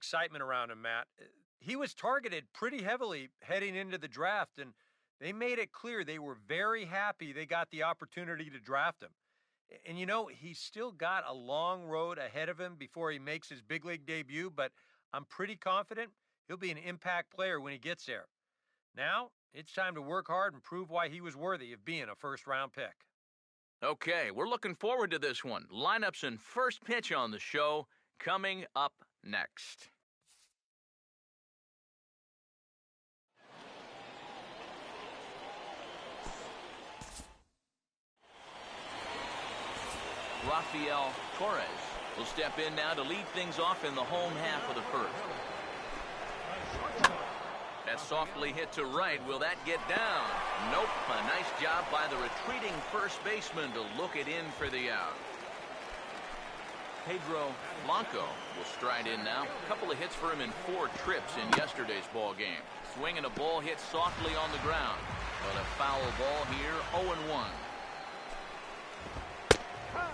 excitement around him, Matt. He was targeted pretty heavily heading into the draft, and they made it clear they were very happy they got the opportunity to draft him. And, you know, he's still got a long road ahead of him before he makes his big league debut, but I'm pretty confident he'll be an impact player when he gets there. Now, it's time to work hard and prove why he was worthy of being a first-round pick. Okay, we're looking forward to this one. Lineups and first pitch on the show coming up next. Rafael Torres will step in now to lead things off in the home half of the first. That softly hit to right. Will that get down? Nope. A nice job by the retreating first baseman to look it in for the out. Pedro Blanco will stride in now. A couple of hits for him in 4 trips in yesterday's ball game. Swinging a ball hit softly on the ground. But a foul ball here, 0-1.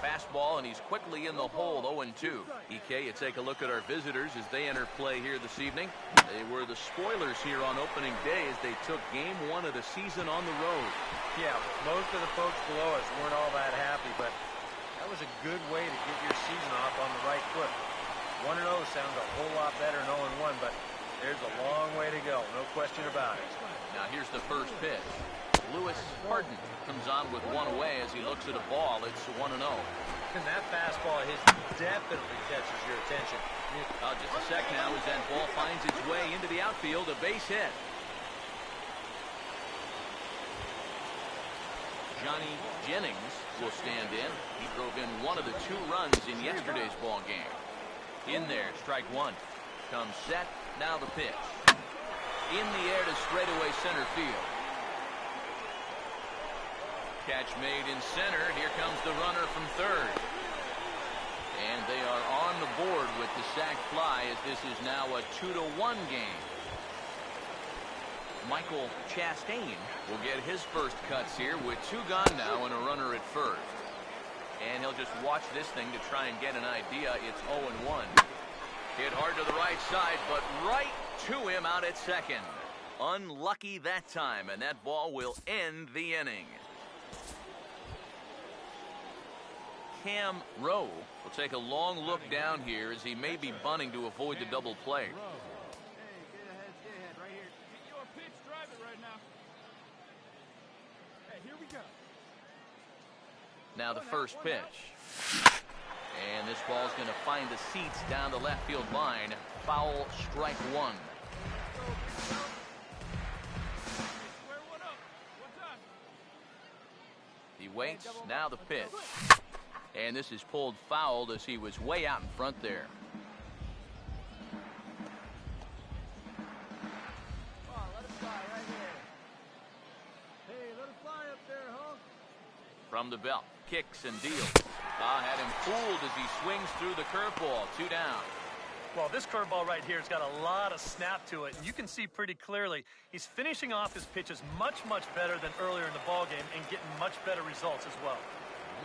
Fastball, and he's quickly in the hole, 0-2. EK, you take a look at our visitors as they enter play here this evening. They were the spoilers here on opening day as they took game 1 of the season on the road. Yeah, most of the folks below us weren't all that happy, but that was a good way to get your season off on the right foot. 1-0 sounds a whole lot better than 0-1, but there's a long way to go, no question about it. Now here's the first pitch. Lewis Harden comes on with 1 away as he looks at a ball. It's 1-0. And that fastball of his definitely catches your attention. Just a sec now as that ball finds its way into the outfield, a base hit. Johnny Jennings will stand in. He drove in 1 of the 2 runs in yesterday's ball game. In there, strike 1. Comes set, now the pitch. In the air to straightaway center field. Catch made in center. Here comes the runner from third. And they are on the board with the sac fly as this is now a 2-1 game. Michael Chastain will get his first cuts here with 2 gone now and a runner at first. And he'll just watch this thing to try and get an idea. It's 0-1. Hit hard to the right side, but right to him out at second. Unlucky that time, and that ball will end the inning. Cam Rowe will take a long look down here as he may be bunting to avoid the double play. Hey, get ahead right here. Get your pitch, drive it right now. Hey, here we go. Now the first pitch. And this ball's going to find the seats down the left field line. Foul, strike 1. He waits, now the pitch. And this is pulled foul as he was way out in front there. Let it fly right here. Hey, let it fly up there, huh? From the belt, kicks and deals. Had him fooled as he swings through the curveball. 2 down. Well, this curveball right here has got a lot of snap to it, and you can see pretty clearly he's finishing off his pitches much better than earlier in the ballgame and getting much better results as well.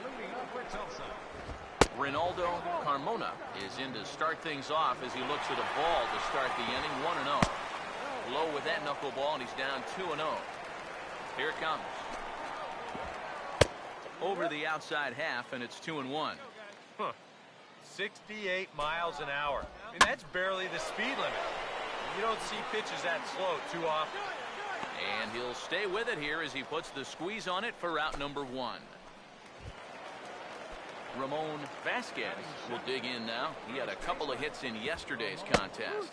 Leading up for Tulsa. Rinaldo Carmona is in to start things off as he looks at a ball to start the inning. 1-0. Low with that knuckleball, and he's down 2-0. Here it comes. Over the outside half, and it's 2-1. 68 miles an hour. I mean, that's barely the speed limit. You don't see pitches that slow too often. And he'll stay with it here as he puts the squeeze on it for out number 1. Ramon Vasquez will dig in now. He had a couple of hits in yesterday's contest.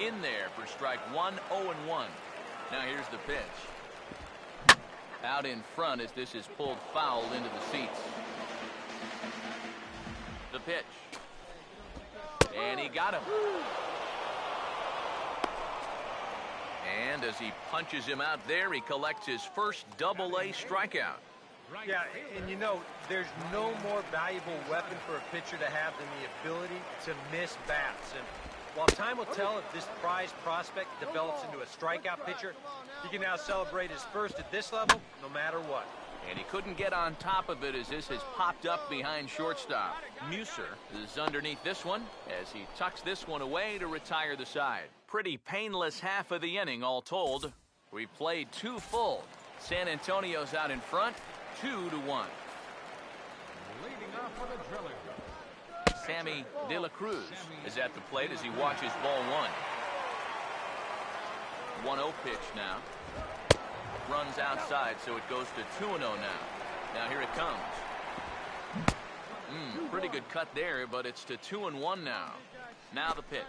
In there for strike 1, 0-1. Now here's the pitch. Out in front as this is pulled foul into the seats. The pitch. And he got him. And as he punches him out there, he collects his first double-A strikeout. Yeah, and you know, there's no more valuable weapon for a pitcher to have than the ability to miss bats. And while time will tell if this prized prospect develops into a strikeout pitcher, he can now celebrate his first at this level no matter what. And he couldn't get on top of it as this has popped up behind shortstop. Muser is underneath this one as he tucks this one away to retire the side. Pretty painless half of the inning all told. We played 2 full. San Antonio's out in front, 2-1. Leading off for the driller. Sammy De La Cruz is at the plate as he watches ball 1. 1-0 pitch now. Runs outside, so it goes to 2-0 now. Now here it comes. Pretty good cut there, but it's to 2-1 now. Now the pitch.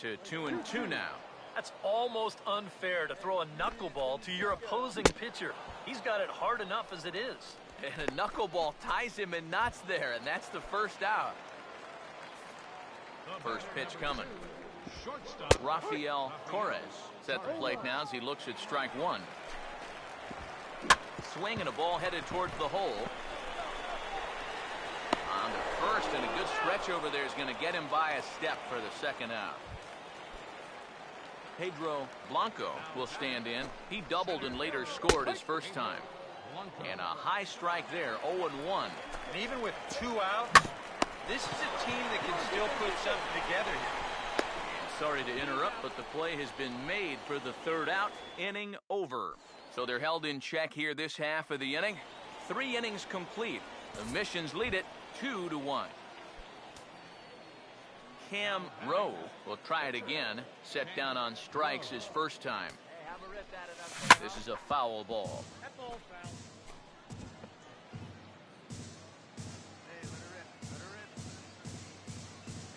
To 2-2 now. That's almost unfair to throw a knuckleball to your opposing pitcher. He's got it hard enough as it is. And a knuckleball ties him in knots there, and that's the first out. First pitch coming. Rafael Torres is at the plate now as he looks at strike 1. Swing and a ball headed towards the hole. On the first, and a good stretch over there is going to get him by a step for the second out. Pedro Blanco will stand in. He doubled and later scored his first time. And a high strike there, 0-1. And even with 2 outs, this is a team that can still put something together here. Sorry to interrupt, but the play has been made for the 3rd out. Inning over. So they're held in check here this half of the inning. 3 innings complete. The Missions lead it 2-1. Cam Rowe will try it again. Set down on strikes his first time. This is a foul ball.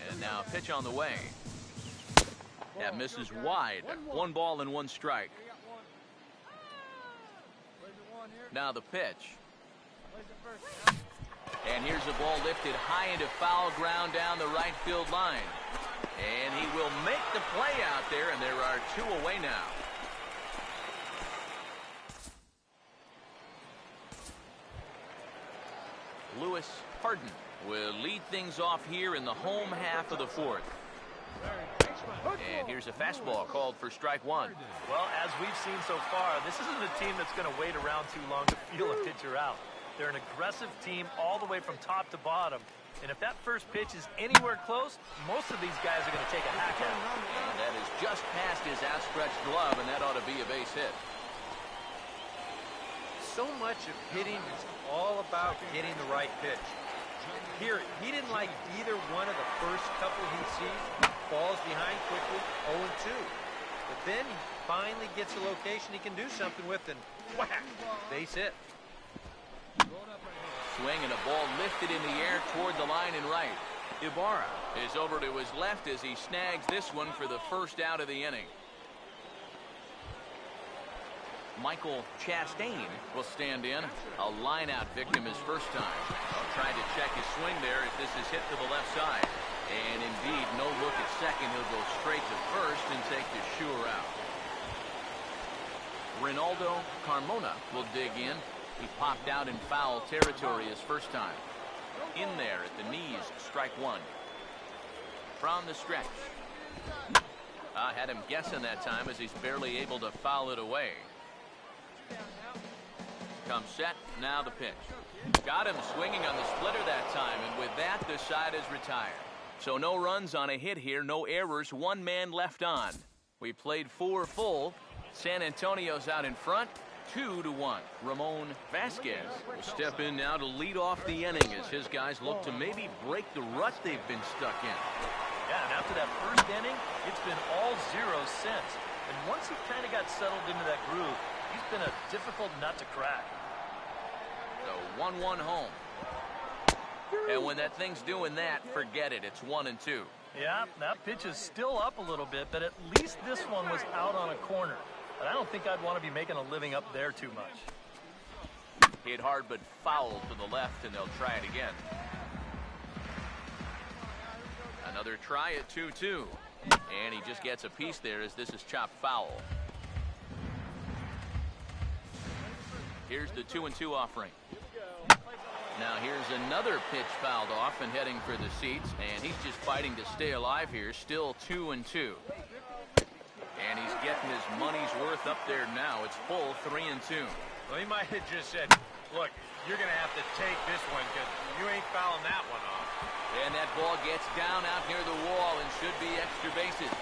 And now pitch on the way. That misses wide. 1 ball and 1 strike. Now the pitch. And here's the ball lifted high into foul ground down the right field line. And he will make the play out there, and there are 2 away now. Lewis Harden will lead things off here in the home half of the 4th. And here's a fastball called for strike 1. Well, as we've seen so far, this isn't a team that's going to wait around too long to feel a pitcher out. They're an aggressive team all the way from top to bottom. And if that first pitch is anywhere close, most of these guys are going to take a hack at it. And that is just past his outstretched glove, and that ought to be a base hit. So much of hitting is all about getting the right pitch. Here, he didn't like either one of the first couple he'd seen. Falls behind quickly, 0-2. But then he finally gets a location he can do something with, and whack, base hit. Swing and a ball lifted in the air toward the line and right. Ibarra is over to his left as he snags this one for the first out of the inning. Michael Chastain will stand in. A line-out victim his first time. Trying to check his swing there as this is hit to the left side. And indeed, no look at second. He'll go straight to first and take the sure out. Ronaldo Carmona will dig in. He popped out in foul territory his first time. In there at the knees, strike 1. From the stretch. I had him guessing that time as he's barely able to foul it away. Comes set, now the pitch. Got him swinging on the splitter that time, and with that, the side is retired. So no runs on a hit here, no errors, 1 man left on. We played 4 full. San Antonio's out in front, 2-1. Ramon Vasquez will step in now to lead off the inning as his guys look to maybe break the rut they've been stuck in. Yeah, and after that first inning, it's been all zeros since. And once he kind of got settled into that groove, he's been a difficult nut to crack. So 1-1 home. And when that thing's doing that, forget it. It's 1-2. Yeah, that pitch is still up a little bit, but at least this one was out on a corner. But I don't think I'd want to be making a living up there too much. Hit hard but foul to the left, and they'll try it again. Another try at 2-2. And he just gets a piece there as this is chopped foul. Here's the 2-2 offering. Now here's another pitch fouled off and heading for the seats, and he's just fighting to stay alive here. Still 2-2. And he's getting his money's worth up there now. It's full 3-2. Well, he might have just said, look, you're going to have to take this one because you ain't fouling that one off. And that ball gets down out near the wall and should be extra bases.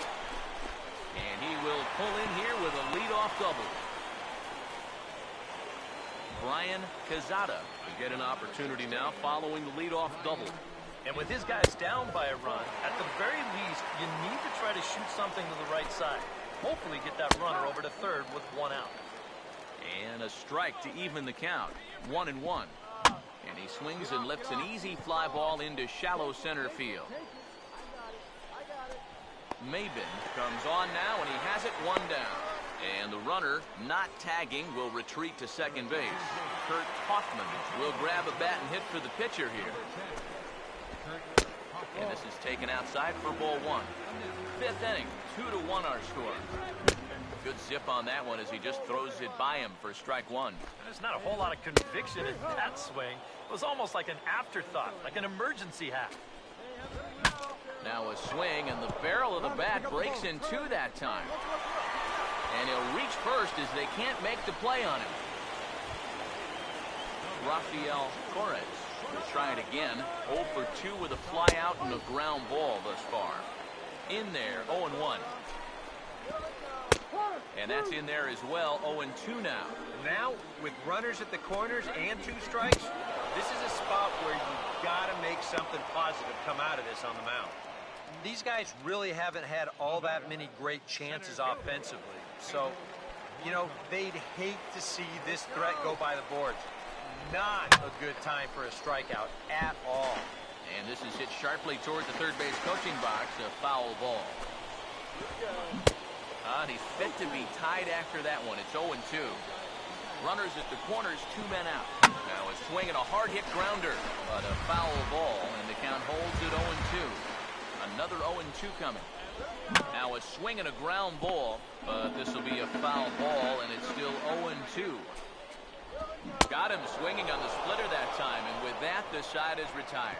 And he will pull in here with a leadoff double. Brian Cazada will get an opportunity now following the leadoff double. And with his guys down by a run, at the very least, you need to try to shoot something to the right side. Hopefully get that runner over to third with one out. And a strike to even the count. 1-1. And he swings and lifts an easy fly ball into shallow center field. Mabin comes on now, and he has it one down. And the runner, not tagging, will retreat to second base. Kurt Hoffman will grab a bat and hit for the pitcher here. And this is taken outside for ball one. Fifth inning, 2-1 our score. Good zip on that one as he just throws it by him for strike one. There's not a whole lot of conviction in that swing. It was almost like an afterthought, like an emergency hack. Now a swing, and the barrel of the bat breaks in two that time. And he'll reach first as they can't make the play on him. Rafael Torres will try it again. 0 for 2 with a fly out and a ground ball thus far. In there, 0-1. And that's in there as well, 0-2 now. Now, with runners at the corners and 2 strikes, this is a spot where you got to make something positive come out of this on the mound. These guys really haven't had all that many great chances offensively. So, you know, they'd hate to see this threat go by the boards. Not a good time for a strikeout at all. And this is hit sharply toward the third base coaching box, a foul ball. And he's fit to be tied after that one. It's 0-2. Runners at the corners, 2 men out. Now a swing and a hard hit grounder, but a foul ball, and the count holds at 0-2. Another 0-2 coming. Now a swing and a ground ball, but this will be a foul ball, and it's still 0-2. Got him swinging on the splitter that time, and with that, the side is retired.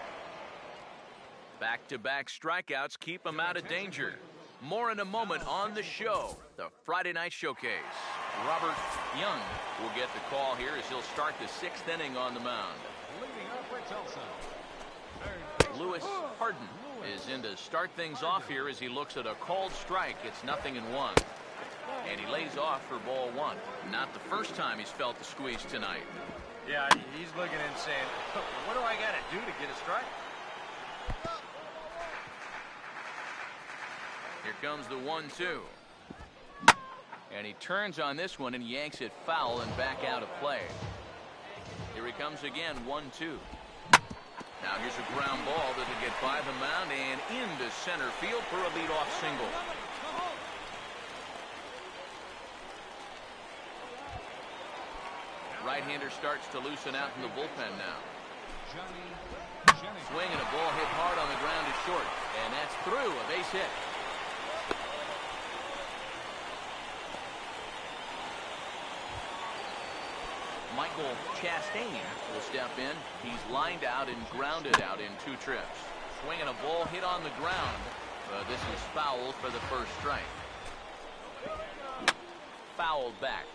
Back-to-back strikeouts keep him out of danger. More in a moment on the show, the Friday Night Showcase. Robert Young will get the call here as he'll start the 6th inning on the mound. Lewis Harden is in to start things off here as he looks at a called strike. It's 0-1. And he lays off for ball one. Not the first time he's felt the squeeze tonight. Yeah, he's looking and saying, what do I got to do to get a strike? Here comes the 1-2. And he turns on this one and yanks it foul and back out of play. Here he comes again, 1-2. Now here's a ground ball that'll get by the mound and into center field for a leadoff single. Right-hander starts to loosen out in the bullpen now. Swing and a ball hit hard on the ground is short. And that's through, a base hit. Michael Chastain will step in. He's lined out and grounded out in 2 trips. Swinging a ball hit on the ground. This is foul for the first strike. Fouled back.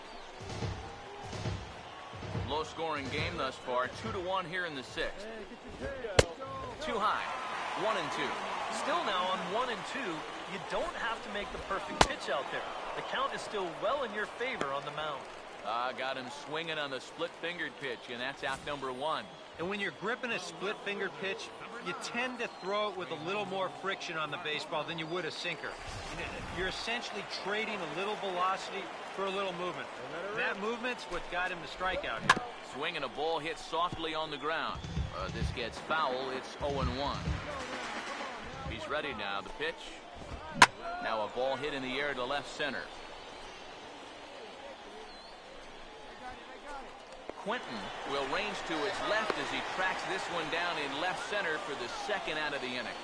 Low-scoring game thus far. 2-1 here in the 6th. Too high. 1-2. Still now on 1-2, you don't have to make the perfect pitch out there. The count is still well in your favor on the mound. Got him swinging on the split-fingered pitch, and that's out number 1. And when you're gripping a split-fingered pitch, you tend to throw it with a little more friction on the baseball than you would a sinker. You're essentially trading a little velocity for a little movement. And that movement's what got him to strike out here. Swinging a ball hit softly on the ground. This gets foul. It's 0-1. He's ready now. The pitch. Now a ball hit in the air to left center. Quentin will range to his left as he tracks this one down in left center for the 2nd out of the inning.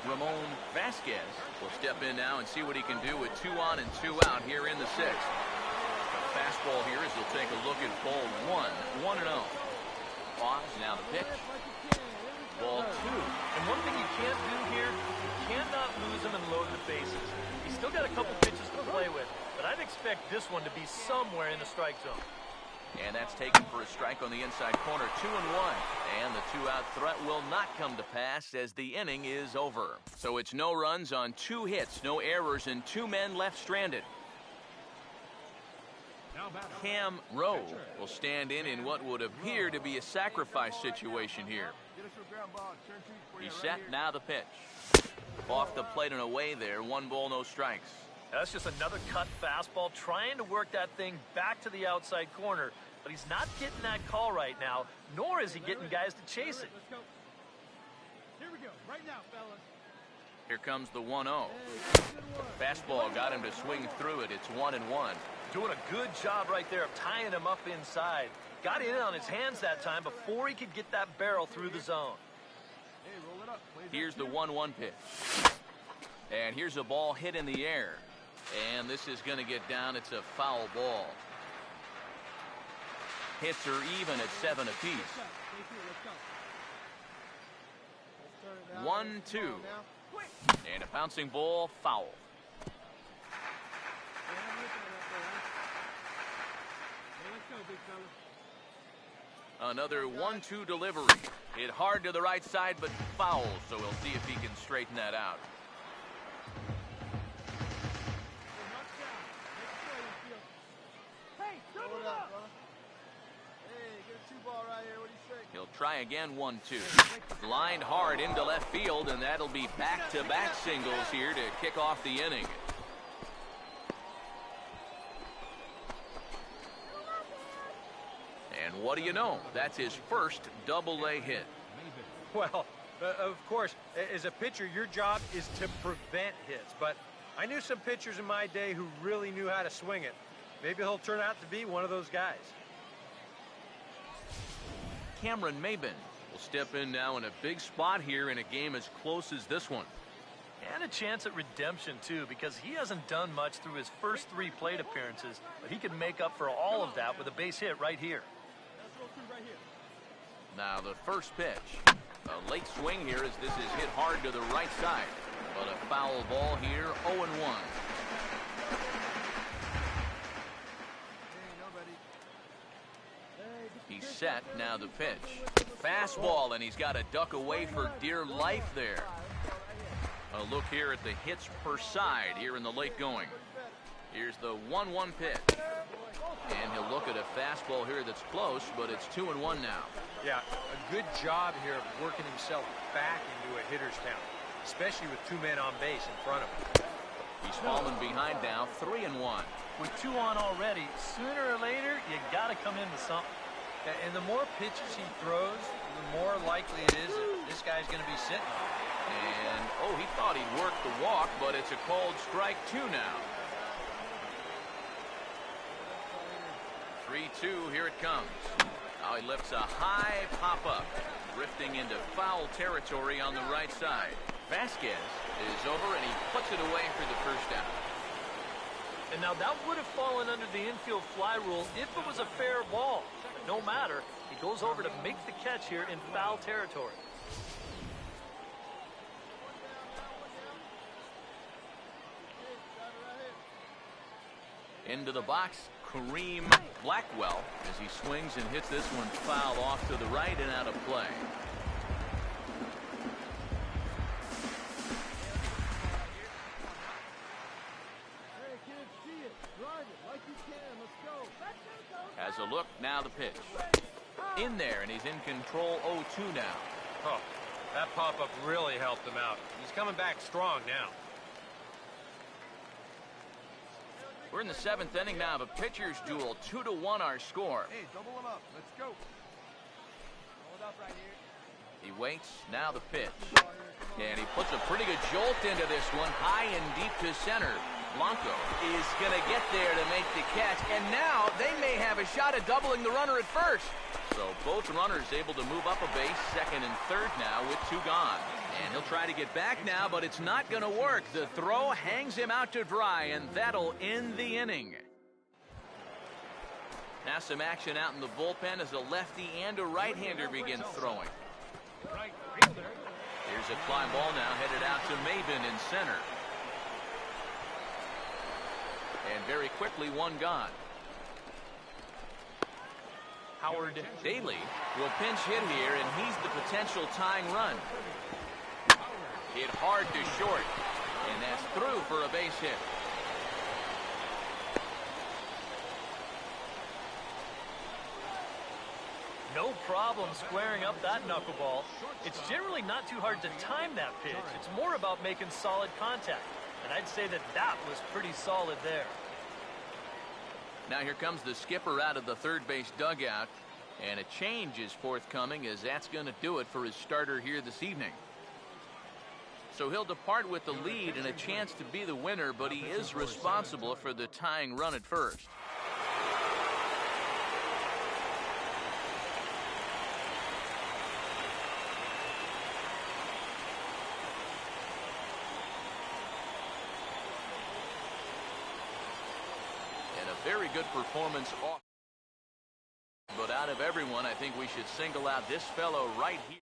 Ramon Vasquez will step in now and see what he can do with 2 on and 2 out here in the 6th. A fastball here as he'll take a look at ball 1. 1-0. Off now the pitch. Ball 2. And one thing you can't do here, you cannot lose him and load the bases. He's still got a couple pitches to play with, but I'd expect this one to be somewhere in the strike zone. And that's taken for a strike on the inside corner, 2-1. And the two-out threat will not come to pass as the inning is over. So it's no runs on 2 hits, no errors, and 2 men left stranded. Cam Rowe will stand in what would appear to be a sacrifice situation here. He's set, now the pitch. Off the plate and away there, 1 ball, no strikes. That's just another cut fastball, trying to work that thing back to the outside corner. But he's not getting that call right now, nor is he getting guys to chase it. Here we go, right now, fellas. Here comes the 1-0. Fastball got him to swing through it. It's 1-1. Doing a good job right there of tying him up inside. Got in on his hands that time before he could get that barrel through the zone. Hey, roll it up. Here's the 1-1 pitch. And here's a ball hit in the air. And this is going to get down. It's a foul ball. Hits are even at 7 apiece. 1-2. And a bouncing ball, foul. Another 1-2 delivery. Hit hard to the right side, but foul, so we'll see if he can straighten that out. He'll try again, 1-2. Lined hard into left field, and that'll be back-to-back singles here to kick off the inning. And what do you know? That's his first double-A hit. Well, of course, as a pitcher, your job is to prevent hits. But I knew some pitchers in my day who really knew how to swing it. Maybe he'll turn out to be one of those guys. Cameron Maben will step in now in a big spot here in a game as close as this one. And a chance at redemption, too, because he hasn't done much through his first 3 plate appearances, but he can make up for all of that with a base hit right here. Now the first pitch. A late swing here as this is hit hard to the right side. But a foul ball here, 0-1. He's set, now the pitch. Fastball, and he's got to duck away for dear life there. A look here at the hits per side here in the late going. Here's the 1-1 pitch. And he'll look at a fastball here that's close, but it's 2-1 now. Yeah, a good job here of working himself back into a hitter's count, especially with 2 men on base in front of him. He's fallen behind now, 3-1. With 2 on already, sooner or later, you got to come into something. And the more pitches he throws, the more likely it is that this guy's going to be sitting on it. And, oh, he thought he'd work the walk, but it's a called strike 2 now. 3-2, here it comes. Now he lifts a high pop-up, drifting into foul territory on the right side. Vasquez is over, and he puts it away for the first out. And now that would have fallen under the infield fly rule if it was a fair ball. But no matter, he goes over to make the catch here in foul territory. Into the box, Kareem Blackwell, as he swings and hits this one foul off to the right and out of play. Has a look, now the pitch. In there, and he's in control, 0-2 now. Oh, that pop-up really helped him out. He's coming back strong now. We're in the 7th inning now of a pitcher's duel. 2-1 our score. Hey, double him up. Let's go. Roll it up right here. He waits, now the pitch. And he puts a pretty good jolt into this one, high and deep to center. Blanco is going to get there to make the catch, and now they may have a shot at doubling the runner at first. So both runners able to move up a base, 2nd and 3rd now with 2 gone. And he'll try to get back now, but it's not going to work. The throw hangs him out to dry, and that'll end the inning. Now some action out in the bullpen as a lefty and a right-hander begin throwing. Here's a fly ball now headed out to Maben in center. And very quickly, one gone. Howard Daly will pinch hit here, and he's the potential tying run. Hit hard to short, and that's through for a base hit. No problem squaring up that knuckleball. It's generally not too hard to time that pitch. It's more about making solid contact. And I'd say that that was pretty solid there. Now here comes the skipper out of the third base dugout. And a change is forthcoming, as that's going to do it for his starter here this evening. So he'll depart with the lead and a chance to be the winner, but he is responsible for the tying run at first. And a very good performance off. But out of everyone, I think we should single out this fellow right here.